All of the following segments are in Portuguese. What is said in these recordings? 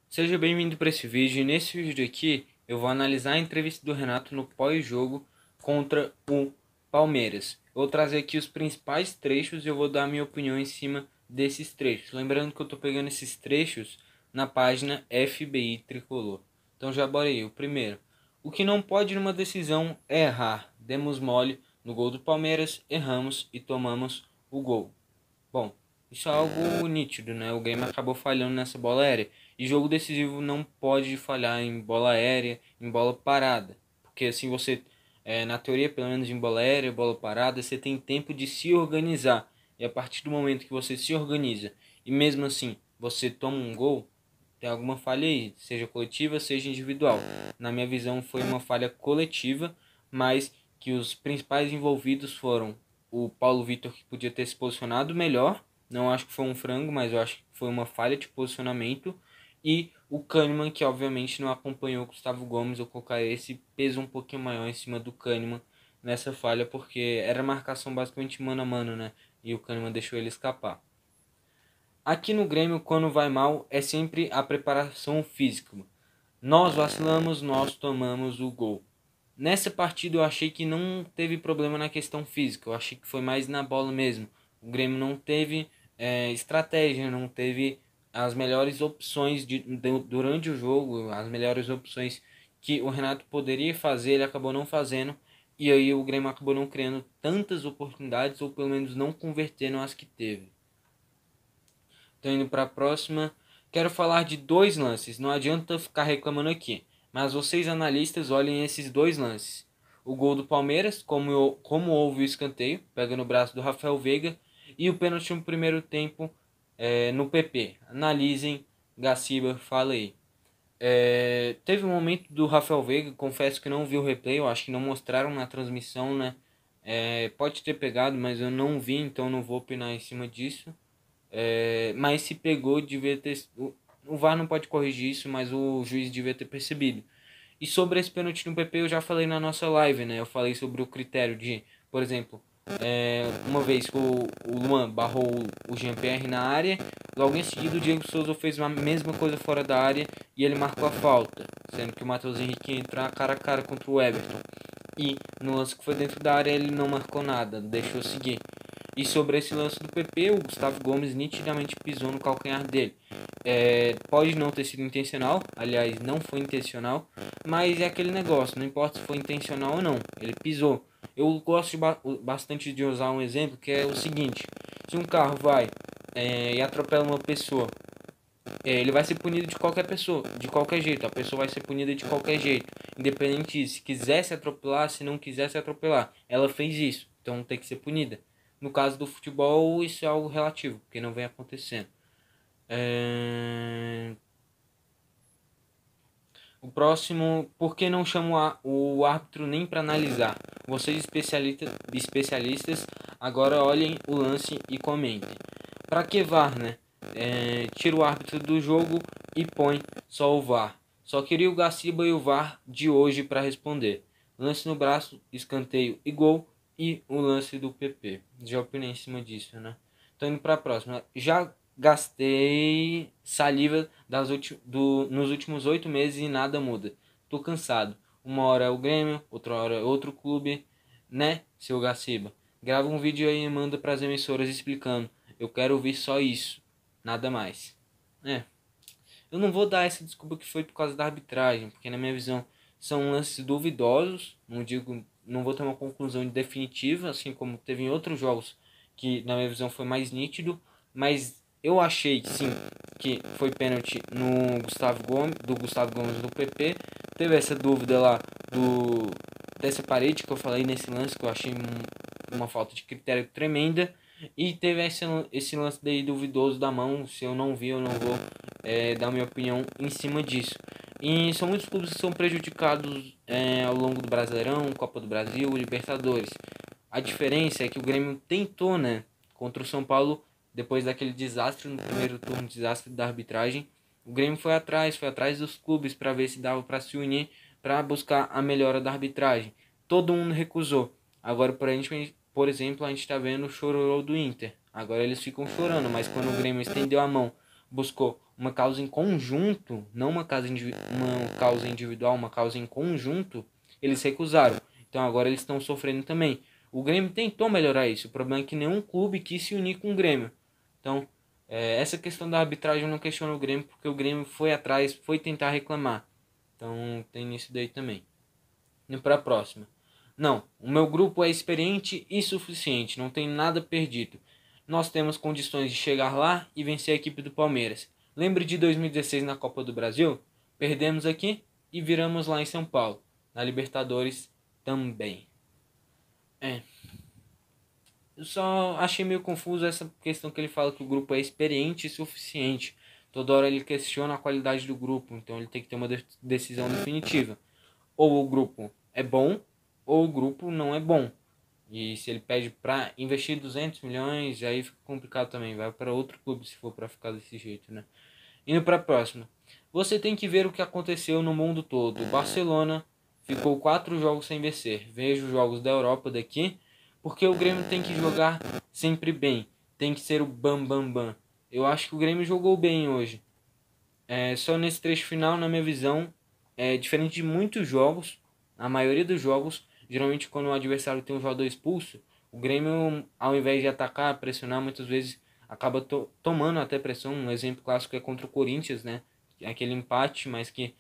Seja bem-vindo para esse vídeo. E nesse vídeo aqui eu vou analisar a entrevista do Renato no pós-jogo contra o Palmeiras. Eu vou trazer aqui os principais trechos e eu vou dar a minha opinião em cima desses trechos. Lembrando que eu estou pegando esses trechos na página FBI Tricolor. Então já bora aí. O primeiro. O que não pode numa decisão é errar. Demos mole no gol do Palmeiras, erramos e tomamos o gol. Bom, isso é algo nítido, né? O Grêmio acabou falhando nessa bola aérea. E jogo decisivo não pode falhar em bola aérea, em bola parada. Porque assim você, na teoria, pelo menos em bola aérea, bola parada, você tem tempo de se organizar. E a partir do momento que você se organiza e mesmo assim você toma um gol, tem alguma falha aí, seja coletiva, seja individual. Na minha visão foi uma falha coletiva, mas que os principais envolvidos foram o Paulo Vitor, que podia ter se posicionado melhor. Não acho que foi um frango, mas eu acho que foi uma falha de posicionamento. E o Kahneman, que obviamente não acompanhou o Gustavo Gomes. Eu colocaria esse peso um pouquinho maior em cima do Kahneman nessa falha, porque era marcação basicamente mano a mano, né? E o Kahneman deixou ele escapar. Aqui no Grêmio, quando vai mal, é sempre a preparação física. Nós vacilamos, nós tomamos o gol. Nessa partida eu achei que não teve problema na questão física, eu achei que foi mais na bola mesmo. O Grêmio não teve estratégia, não teve as melhores opções durante o jogo, as melhores opções que o Renato poderia fazer, ele acabou não fazendo. E aí o Grêmio acabou não criando tantas oportunidades, ou pelo menos não convertendo as que teve. Tô indo para a próxima. Quero falar de dois lances. Não adianta ficar reclamando aqui. Mas vocês analistas olhem esses dois lances. O gol do Palmeiras, como houve o escanteio, pega no braço do Rafael Veiga. E o pênalti no primeiro tempo no PP. Analisem, Gaciba, fala aí. Teve um momento do Rafael Veiga, confesso que não vi o replay, eu acho que não mostraram na transmissão, né? Pode ter pegado, mas eu não vi, então não vou opinar em cima disso. Mas se pegou, devia ter. O VAR não pode corrigir isso, mas o juiz devia ter percebido. E sobre esse pênalti no PP, eu já falei na nossa live, né? Eu falei sobre o critério de, por exemplo, uma vez que o Luan barrou o Jean-Pierre na área, logo em seguida o Diego Souza fez a mesma coisa fora da área e ele marcou a falta, sendo que o Matheus Henrique ia entrar cara a cara contra o Everton. E no lance que foi dentro da área ele não marcou nada, deixou seguir. E sobre esse lance do PP, o Gustavo Gomes nitidamente pisou no calcanhar dele. Pode não ter sido intencional, aliás, não foi intencional, mas é aquele negócio, não importa se foi intencional ou não, ele pisou. Eu gosto bastante de usar um exemplo que é o seguinte: se um carro vai e atropela uma pessoa, ele vai ser punido de qualquer pessoa, de qualquer jeito, a pessoa vai ser punida de qualquer jeito, independente de se quisesse atropelar, se não quisesse atropelar, ela fez isso, então tem que ser punida. No caso do futebol, isso é algo relativo, porque não vem acontecendo. O próximo, por que não chamo o árbitro nem para analisar? Vocês especialistas, agora olhem o lance e comentem. Para que VAR, né? Tira o árbitro do jogo e põe só o VAR. Só queria o Gaciba e o VAR de hoje para responder. Lance no braço, escanteio e gol. E o lance do PP. Já opinei em cima disso, né? Tô indo para a próxima. Já gastei saliva nos últimos 8 meses e nada muda. Tô cansado. Uma hora é o Grêmio, outra hora é outro clube, né, seu Gaciba? Grava um vídeo aí e manda pras emissoras explicando. Eu quero ouvir só isso, nada mais. Eu não vou dar essa desculpa que foi por causa da arbitragem, porque na minha visão são lances duvidosos, não digo, não vou ter uma conclusão definitiva, assim como teve em outros jogos que na minha visão foi mais nítido, mas eu achei sim que foi pênalti no Gustavo Gomes do PP. Teve essa dúvida lá do dessa parede que eu falei nesse lance que eu achei uma falta de critério tremenda. E teve esse lance daí duvidoso da mão. Se eu não vi, eu não vou dar minha opinião em cima disso. E são muitos clubes que são prejudicados ao longo do Brasileirão, Copa do Brasil, Libertadores. A diferença é que o Grêmio tentou, né, contra o São Paulo, depois daquele desastre no primeiro turno, desastre da arbitragem. O Grêmio foi atrás dos clubes para ver se dava para se unir para buscar a melhora da arbitragem. Todo mundo recusou. Agora, por exemplo, a gente está vendo o chororô do Inter. Agora eles ficam chorando, mas quando o Grêmio estendeu a mão, buscou uma causa em conjunto, não uma uma causa individual, uma causa em conjunto, eles recusaram. Então agora eles estão sofrendo também. O Grêmio tentou melhorar isso. O problema é que nenhum clube quis se unir com o Grêmio. Então, essa questão da arbitragem eu não questiono o Grêmio, porque o Grêmio foi atrás, foi tentar reclamar. Então tem isso daí também. Indo para a próxima. Não, o meu grupo é experiente e suficiente, não tem nada perdido. Nós temos condições de chegar lá e vencer a equipe do Palmeiras. Lembre de 2016 na Copa do Brasil? Perdemos aqui e viramos lá em São Paulo. Na Libertadores também. Eu só achei meio confuso essa questão que ele fala que o grupo é experiente e suficiente. Toda hora ele questiona a qualidade do grupo, então ele tem que ter uma decisão definitiva. Ou o grupo é bom, ou o grupo não é bom. E se ele pede para investir 200 milhões, aí fica complicado também. Vai para outro clube se for para ficar desse jeito, né? Indo para a próxima. Você tem que ver o que aconteceu no mundo todo. O Barcelona ficou 4 jogos sem vencer. Veja os jogos da Europa daqui, porque o Grêmio tem que jogar sempre bem. Tem que ser o bam bam bam. Eu acho que o Grêmio jogou bem hoje. Só nesse trecho final, na minha visão, diferente de muitos jogos, a maioria dos jogos, geralmente quando o adversário tem um jogador expulso, o Grêmio, ao invés de atacar, pressionar, muitas vezes acaba tomando até pressão. Um exemplo clássico é contra o Corinthians, né? Aquele empate, mas que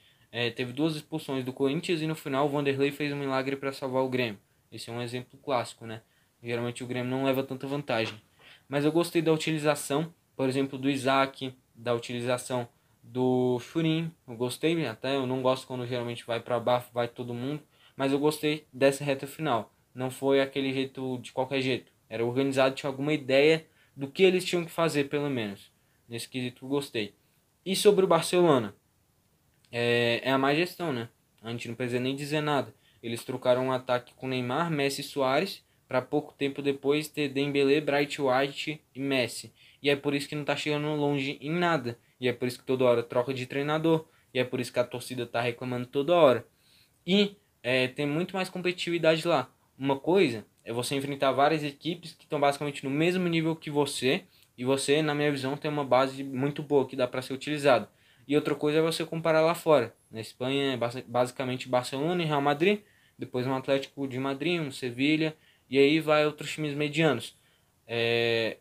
teve 2 expulsões do Corinthians e no final o Vanderlei fez um milagre para salvar o Grêmio. Esse é um exemplo clássico, né? Geralmente o Grêmio não leva tanta vantagem. Mas eu gostei da utilização, por exemplo, do Isaac, da utilização do Churin. Eu gostei até, eu não gosto quando geralmente vai para baixo, vai todo mundo, mas eu gostei dessa reta final. Não foi aquele jeito de qualquer jeito. Era organizado, tinha alguma ideia do que eles tinham que fazer, pelo menos. Nesse quesito eu gostei. E sobre o Barcelona, é a má gestão, né? A gente não precisa nem dizer nada. Eles trocaram um ataque com Neymar, Messi e Suárez para pouco tempo depois ter Dembélé, Bright White e Messi. E é por isso que não tá chegando longe em nada. E é por isso que toda hora troca de treinador. E é por isso que a torcida tá reclamando toda hora. E tem muito mais competitividade lá. Uma coisa é você enfrentar várias equipes que estão basicamente no mesmo nível que você. E você, na minha visão, tem uma base muito boa que dá para ser utilizado. E outra coisa é você comparar lá fora. Na Espanha é basicamente Barcelona e Real Madrid. Depois um Atlético de Madrid, um Sevilha. E aí vai outros times medianos.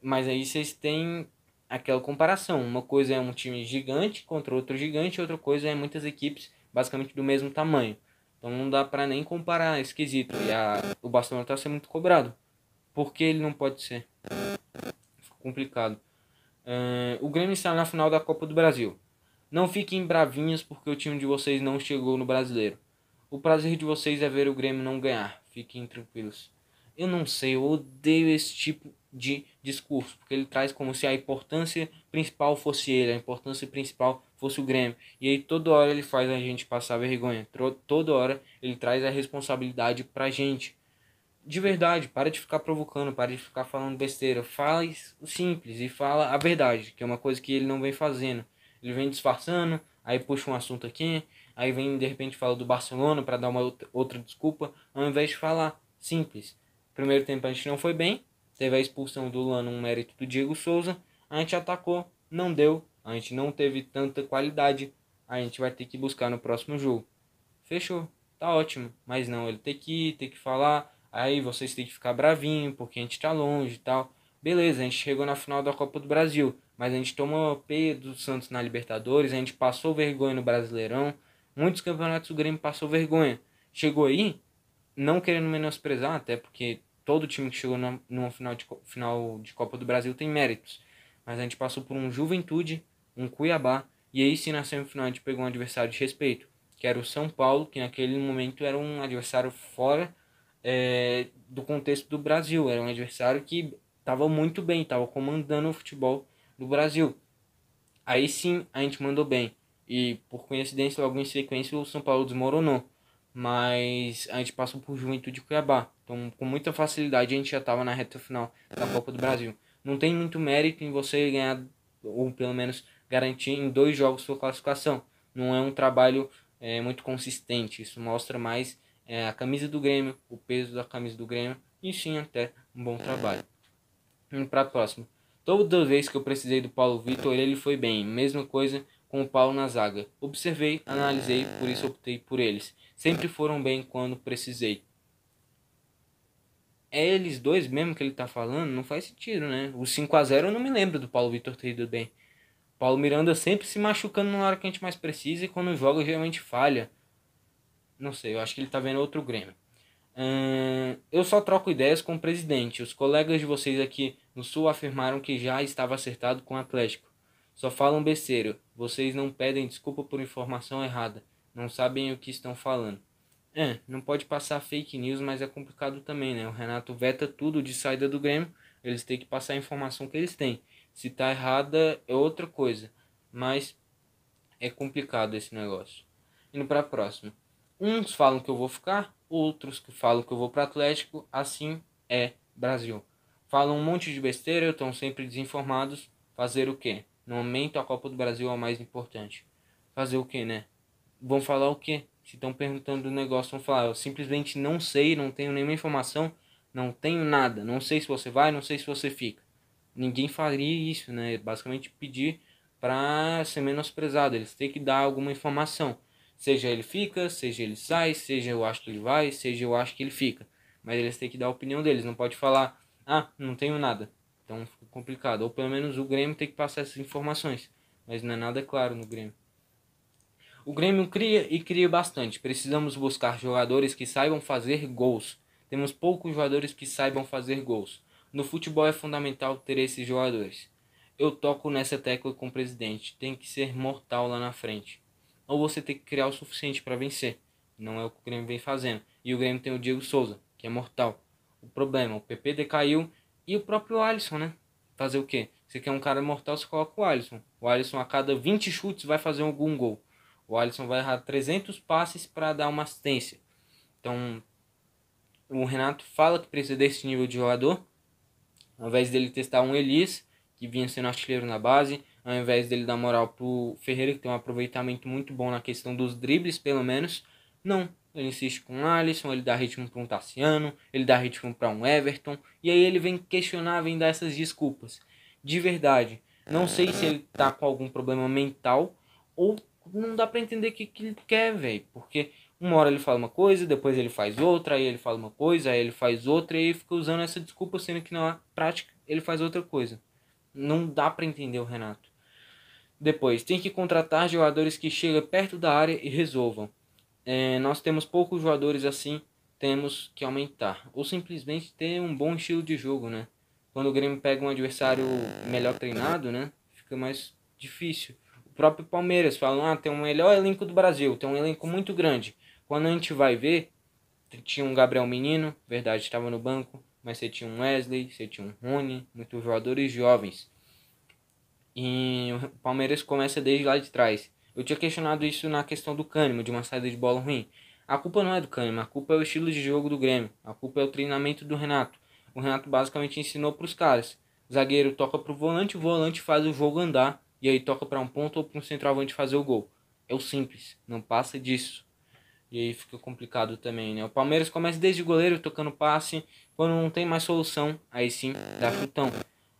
Mas aí vocês têm aquela comparação. Uma coisa é um time gigante contra outro gigante. Outra coisa é muitas equipes basicamente do mesmo tamanho. Então não dá pra nem comparar, é esquisito. E o Barcelona tá sendo muito cobrado. Por que ele não pode ser? Fica complicado. O Grêmio está na final da Copa do Brasil. Não fiquem bravinhos porque o time de vocês não chegou no Brasileiro. O prazer de vocês é ver o Grêmio não ganhar. Fiquem tranquilos. Eu não sei, eu odeio esse tipo de discurso, porque ele traz como se a importância principal fosse ele, a importância principal fosse o Grêmio. E aí toda hora ele faz a gente passar vergonha, toda hora ele traz a responsabilidade pra gente. De verdade, para de ficar provocando, para de ficar falando besteira, faz o simples e fala a verdade, que é uma coisa que ele não vem fazendo. Ele vem disfarçando, aí puxa um assunto aqui, aí vem de repente fala do Barcelona para dar uma outra desculpa, ao invés de falar simples. Primeiro tempo a gente não foi bem, teve a expulsão do Lano, um mérito do Diego Souza, a gente atacou, não deu, a gente não teve tanta qualidade, a gente vai ter que buscar no próximo jogo. Fechou, tá ótimo, mas não, ele tem que ir, tem que falar, aí vocês têm que ficar bravinho porque a gente tá longe e tal. Beleza, a gente chegou na final da Copa do Brasil, mas a gente tomou P do Santos na Libertadores, a gente passou vergonha no Brasileirão, muitos campeonatos o Grêmio passou vergonha. Chegou aí, não querendo menosprezar, até porque todo time que chegou numa final de Copa do Brasil tem méritos. Mas a gente passou por um Juventude, um Cuiabá, e aí sim na semifinal a gente pegou um adversário de respeito, que era o São Paulo, que naquele momento era um adversário fora do contexto do Brasil. Era um adversário que estava muito bem, estava comandando o futebol do Brasil. Aí sim a gente mandou bem. E por coincidência, logo em sequência, o São Paulo desmoronou. Mas a gente passou por Juventude e Cuiabá. Então, com muita facilidade, a gente já estava na reta final da Copa do Brasil. Não tem muito mérito em você ganhar, ou pelo menos garantir em 2 jogos sua classificação. Não é um trabalho muito consistente. Isso mostra mais a camisa do Grêmio, o peso da camisa do Grêmio. E sim, até um bom trabalho. Indo para a próxima. Toda vez que eu precisei do Paulo Vitor, ele foi bem. Mesma coisa com o Paulo na zaga. Observei, analisei, por isso optei por eles. Sempre foram bem quando precisei. É eles dois mesmo que ele tá falando? Não faz sentido, né? O 5-0 eu não me lembro do Paulo Vitor ter ido bem. Paulo Miranda sempre se machucando na hora que a gente mais precisa e quando joga geralmente falha. Não sei, eu acho que ele tá vendo outro Grêmio. Eu só troco ideias com o presidente. Os colegas de vocês aqui no Sul afirmaram que já estava acertado com o Atlético. Só falam besteira. Vocês não pedem desculpa por informação errada. Não sabem o que estão falando. Não pode passar fake news, mas é complicado também, né? O Renato veta tudo de saída do Grêmio. Eles têm que passar a informação que eles têm. Se tá errada é outra coisa. Mas é complicado esse negócio. Indo para a próxima. Uns falam que eu vou ficar, outros que falam que eu vou para Atlético. Assim é Brasil. Falam um monte de besteira, estão sempre desinformados. Fazer o quê? No momento a Copa do Brasil é o mais importante. Fazer o quê, né? Vão falar o quê? Se estão perguntando do negócio, vão falar: eu simplesmente não sei, não tenho nenhuma informação, não tenho nada. Não sei se você vai, não sei se você fica. Ninguém faria isso, né? Basicamente pedir para ser menosprezado. Eles têm que dar alguma informação. Seja ele fica, seja ele sai, seja eu acho que ele vai, seja eu acho que ele fica. Mas eles têm que dar a opinião deles. Não pode falar: ah, não tenho nada. Então fica complicado. Ou pelo menos o Grêmio tem que passar essas informações. Mas não é nada claro no Grêmio. O Grêmio cria e cria bastante. Precisamos buscar jogadores que saibam fazer gols. Temos poucos jogadores que saibam fazer gols. No futebol é fundamental ter esses jogadores. Eu toco nessa tecla com o presidente. Tem que ser mortal lá na frente. Ou você tem que criar o suficiente para vencer. Não é o que o Grêmio vem fazendo. E o Grêmio tem o Diego Souza, que é mortal. O problema, o PP decaiu e o próprio Alisson, né? Fazer o quê? Você quer um cara mortal, você coloca o Alisson. O Alisson a cada 20 chutes vai fazer algum gol. O Alisson vai errar 300 passes para dar uma assistência. Então, o Renato fala que precisa desse nível de jogador. Ao invés dele testar um Elias, que vinha sendo artilheiro na base. Ao invés dele dar moral pro Ferreira, que tem um aproveitamento muito bom na questão dos dribles, pelo menos. Não, ele insiste com o Alisson, ele dá ritmo para um Tassiano, ele dá ritmo para um Everton. E aí ele vem questionar, vem dar essas desculpas. De verdade, não sei se ele tá com algum problema mental ou não dá pra entender o que ele quer, velho. Porque uma hora ele fala uma coisa, depois ele faz outra, aí ele fala uma coisa, aí ele faz outra, e aí fica usando essa desculpa, sendo que na prática ele faz outra coisa. Não dá pra entender o Renato. Depois, tem que contratar jogadores que chegam perto da área e resolvam. Nós temos poucos jogadores assim, temos que aumentar. Ou simplesmente ter um bom estilo de jogo, né? Quando o Grêmio pega um adversário melhor treinado, né? Fica mais difícil. O próprio Palmeiras fala: tem o melhor elenco do Brasil, tem um elenco muito grande. Quando a gente vai ver, tinha um Gabriel Menino, verdade, estava no banco, mas você tinha um Wesley, você tinha um Rony, muitos jogadores jovens. E o Palmeiras começa desde lá de trás. Eu tinha questionado isso na questão do Cânimo, de uma saída de bola ruim. A culpa não é do Cânimo, a culpa é o estilo de jogo do Grêmio. A culpa é o treinamento do Renato. O Renato basicamente ensinou para os caras. O zagueiro toca para o volante faz o jogo andar. E aí toca para um ponto ou para um centroavante fazer o gol. É o simples, não passa disso. E aí fica complicado também, né? O Palmeiras começa desde o goleiro tocando passe. Quando não tem mais solução, aí sim dá chutão.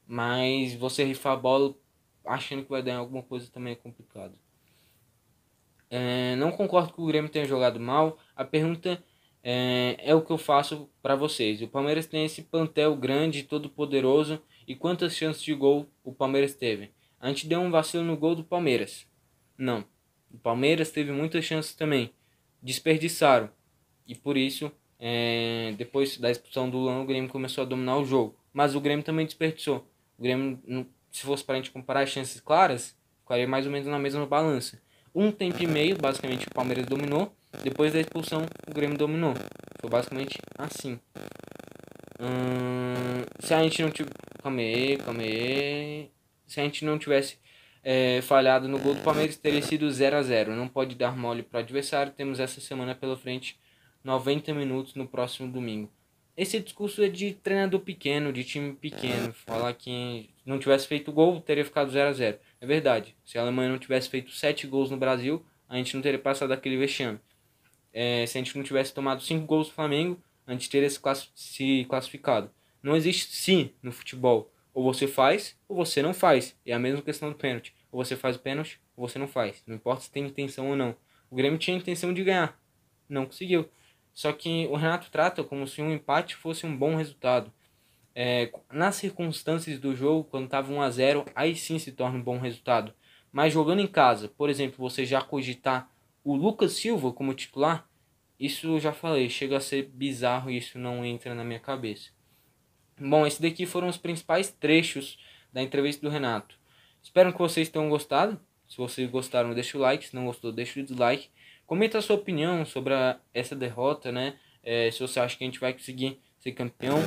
Mas você rifar a bola achando que vai dar alguma coisa também é complicado. Não concordo que o Grêmio tenha jogado mal. A pergunta é o que eu faço para vocês. O Palmeiras tem esse plantel grande, todo poderoso. E quantas chances de gol o Palmeiras teve? A gente deu um vacilo no gol do Palmeiras. Não. O Palmeiras teve muitas chances também. Desperdiçaram. E por isso, depois da expulsão do Luan, o Grêmio começou a dominar o jogo. Mas o Grêmio também desperdiçou. O Grêmio, se fosse para a gente comparar as chances claras, ficaria mais ou menos na mesma balança. Um tempo e meio, basicamente, o Palmeiras dominou. Depois da expulsão, o Grêmio dominou. Foi basicamente assim. Se a gente não tivesse... Calma aí. Se a gente não tivesse falhado no gol do Palmeiras, teria sido 0-0. Não pode dar mole para o adversário. Temos essa semana pela frente 90 minutos no próximo domingo. Esse discurso é de treinador pequeno, de time pequeno. Falar que não tivesse feito gol, teria ficado 0-0. É verdade. Se a Alemanha não tivesse feito 7 gols no Brasil, a gente não teria passado aquele vexame. Se a gente não tivesse tomado 5 gols do Flamengo, a gente teria se classificado. Não existe se no futebol. Ou você faz, ou você não faz. É a mesma questão do pênalti. Ou você faz o pênalti, ou você não faz. Não importa se tem intenção ou não. O Grêmio tinha intenção de ganhar. Não conseguiu. Só que o Renato trata como se um empate fosse um bom resultado. Nas circunstâncias do jogo, quando estava 1 a 0, aí sim se torna um bom resultado. Mas jogando em casa, por exemplo, você já cogitar o Lucas Silva como titular, isso eu já falei, chega a ser bizarro e isso não entra na minha cabeça. Bom, esses daqui foram os principais trechos da entrevista do Renato. Espero que vocês tenham gostado. Se vocês gostaram, deixa o like. Se não gostou, deixa o dislike. Comenta a sua opinião sobre essa derrota, né? Se você acha que a gente vai conseguir ser campeão.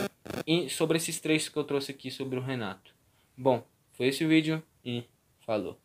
E sobre esses trechos que eu trouxe aqui sobre o Renato. Bom, foi esse o vídeo e falou.